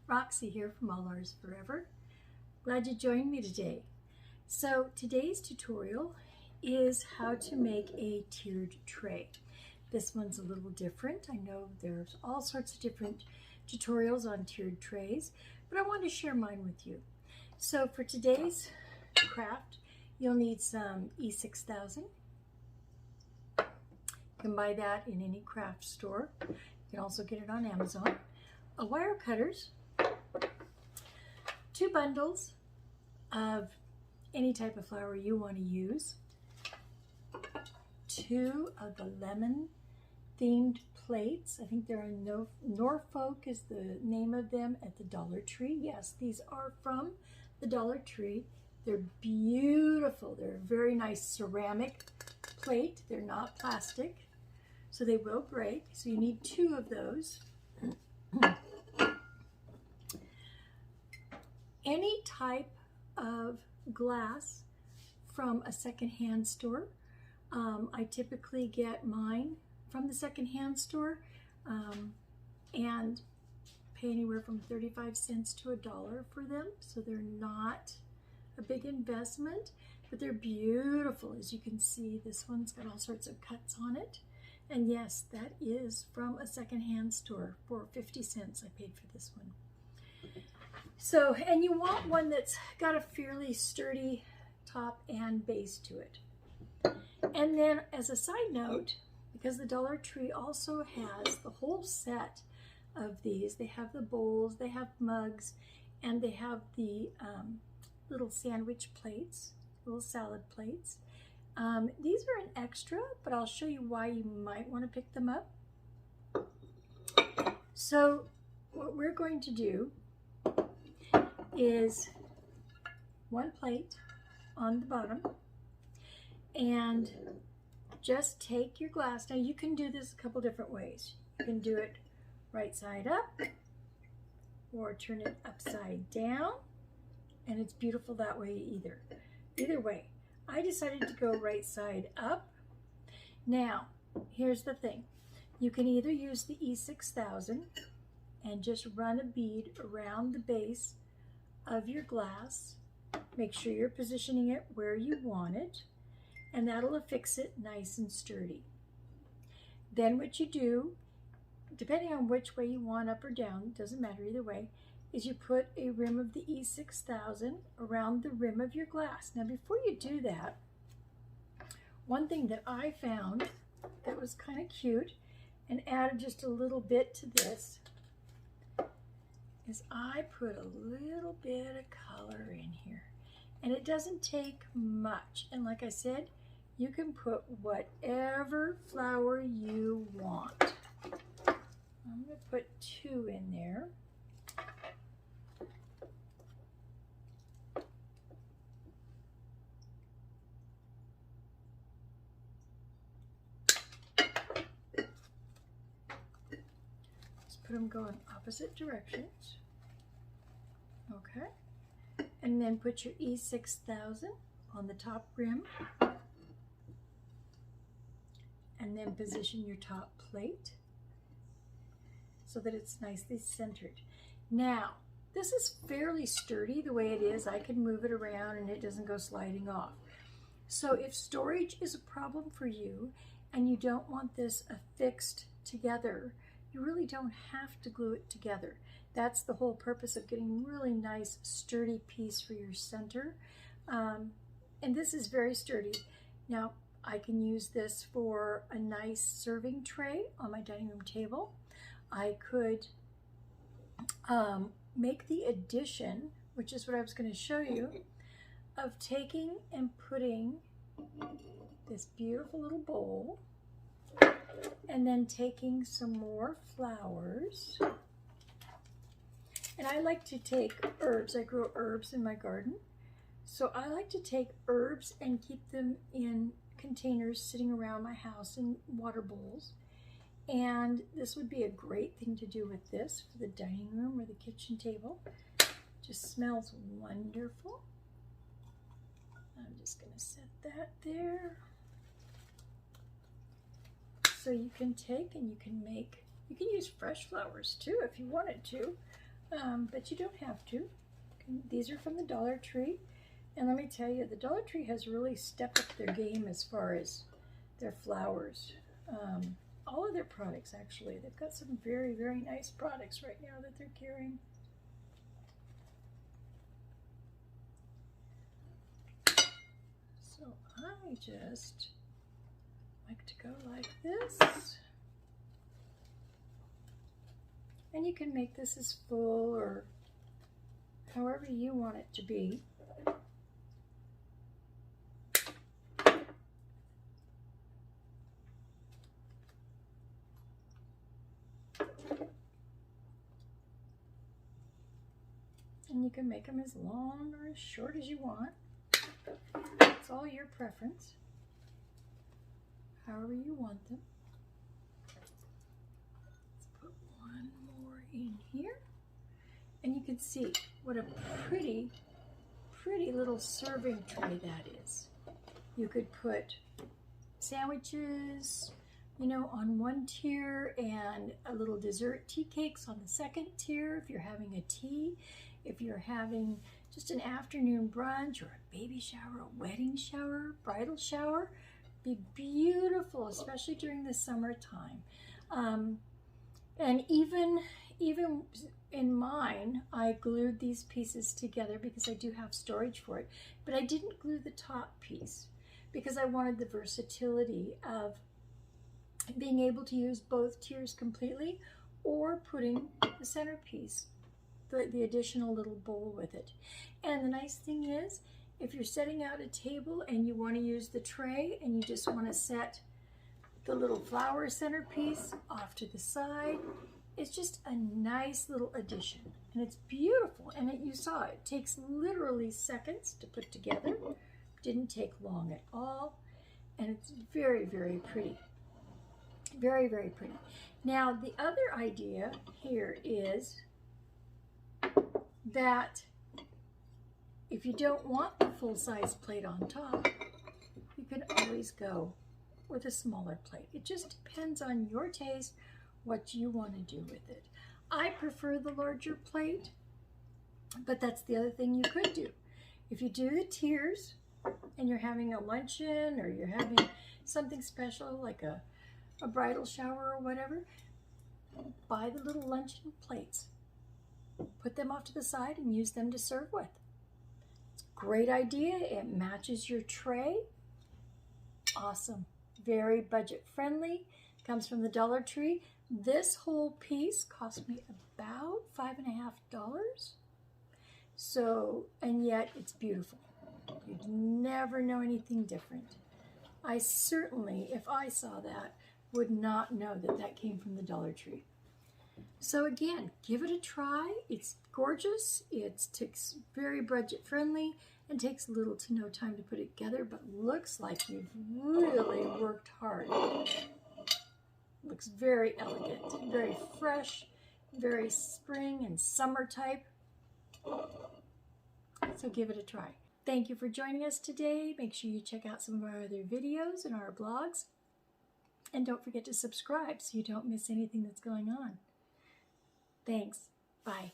Roxy here from All Ours Forever. Glad you joined me today. So today's tutorial is how to make a tiered tray. This one's a little different. I know there's all sorts of different tutorials on tiered trays, but I want to share mine with you. So for today's craft, you'll need some E6000. You can buy that in any craft store. You can also get it on Amazon. Wire cutters, 2 bundles of any type of flour you want to use, 2 of the lemon themed plates. I think they're in Norfolk is the name of them at the Dollar Tree. Yes, these are from the Dollar Tree. They're beautiful. They're a very nice ceramic plate. They're not plastic, so they will break. So you need 2 of those. Any type of glass from a secondhand store. I typically get mine from the secondhand store and pay anywhere from 35 cents to $1 for them. So they're not a big investment, but they're beautiful. As you can see, this one's got all sorts of cuts on it. And yes, that is from a secondhand store. For 50 cents I paid for this one. So, and you want one that's got a fairly sturdy top and base to it. And then as a side note, because the Dollar Tree also has the whole set of these, they have the bowls, they have mugs, and they have the little sandwich plates, little salad plates. These are an extra, but I'll show you why you might want to pick them up. So what we're going to do is 1 plate on the bottom, and just take your glass. Now you can do this a couple different ways. You can do it right side up or turn it upside down, and it's beautiful that way either. Either way, I decided to go right side up. Now here's the thing, you can either use the E6000 and just run a bead around the base of your glass. Make sure you're positioning it where you want it, and that'll affix it nice and sturdy. Then what you do, depending on which way you want, up or down, doesn't matter either way, is you put a rim of the E6000 around the rim of your glass. Now before you do that, one thing that I found that was kind of cute and added just a little bit to this is I put a little bit of color in here, and it doesn't take much. And like I said, you can put whatever flour you want. I'm going to put 2 in there. Just put them going opposite directions. Okay, and then put your E6000 on the top rim, and then position your top plate so that it's nicely centered. Now, this is fairly sturdy the way it is. I can move it around and it doesn't go sliding off. So if storage is a problem for you and you don't want this affixed together, you really don't have to glue it together. That's the whole purpose of getting really nice sturdy piece for your center. And this is very sturdy. Now I can use this for a nice serving tray on my dining room table. I could make the addition, which is what I was going to show you, of taking and putting this beautiful little bowl and then taking some more flowers. And I like to take herbs. I grow herbs in my garden. So I like to take herbs and keep them in containers sitting around my house in water bowls. And this would be a great thing to do with this for the dining room or the kitchen table. Just smells wonderful. I'm just going to set that there. So you can take and you can use fresh flowers too if you wanted to. but you don't have to. These are from the Dollar Tree. And let me tell you, the Dollar Tree has really stepped up their game as far as their flowers. All of their products, actually. They've got some very, very nice products right now that they're carrying. So I just like to go like this. And you can make this as full or however you want it to be. And you can make them as long or as short as you want. It's all your preference, however you want them. Let's put one more in here. And you can see what a pretty, pretty little serving tray that is. You could put sandwiches, you know, on one tier and a little dessert tea cakes on the second tier if you're having a tea. If you're having just an afternoon brunch or a baby shower, a wedding shower, bridal shower, be beautiful, especially during the summertime. And even in mine, I glued these pieces together because I do have storage for it, but I didn't glue the top piece because I wanted the versatility of being able to use both tiers completely or putting the centerpiece, the additional little bowl with it. And the nice thing is, if you're setting out a table and you want to use the tray and you just want to set the little flower centerpiece off to the side, it's just a nice little addition. And it's beautiful. And you saw it takes literally seconds to put together. Didn't take long at all. And it's very, very pretty. Very, very pretty. Now, the other idea here is that if you don't want the full-size plate on top, you can always go with a smaller plate. It just depends on your taste, what you want to do with it. I prefer the larger plate, but that's the other thing you could do. If you do the tiers and you're having a luncheon or you're having something special like a bridal shower or whatever, buy the little luncheon plates. Put them off to the side and use them to serve with. It's a great idea. It matches your tray. Awesome. Very budget friendly. Comes from the Dollar Tree. This whole piece cost me about $5.50. So, and yet it's beautiful. You'd never know anything different. I certainly, if I saw that, would not know that that came from the Dollar Tree. So again, give it a try. It's gorgeous. It's very budget friendly and takes little to no time to put it together, but looks like you've really worked hard. Looks very elegant, very fresh, very spring and summer type. So give it a try. Thank you for joining us today. Make sure you check out some of our other videos and our blogs. And don't forget to subscribe so you don't miss anything that's going on. Thanks. Bye.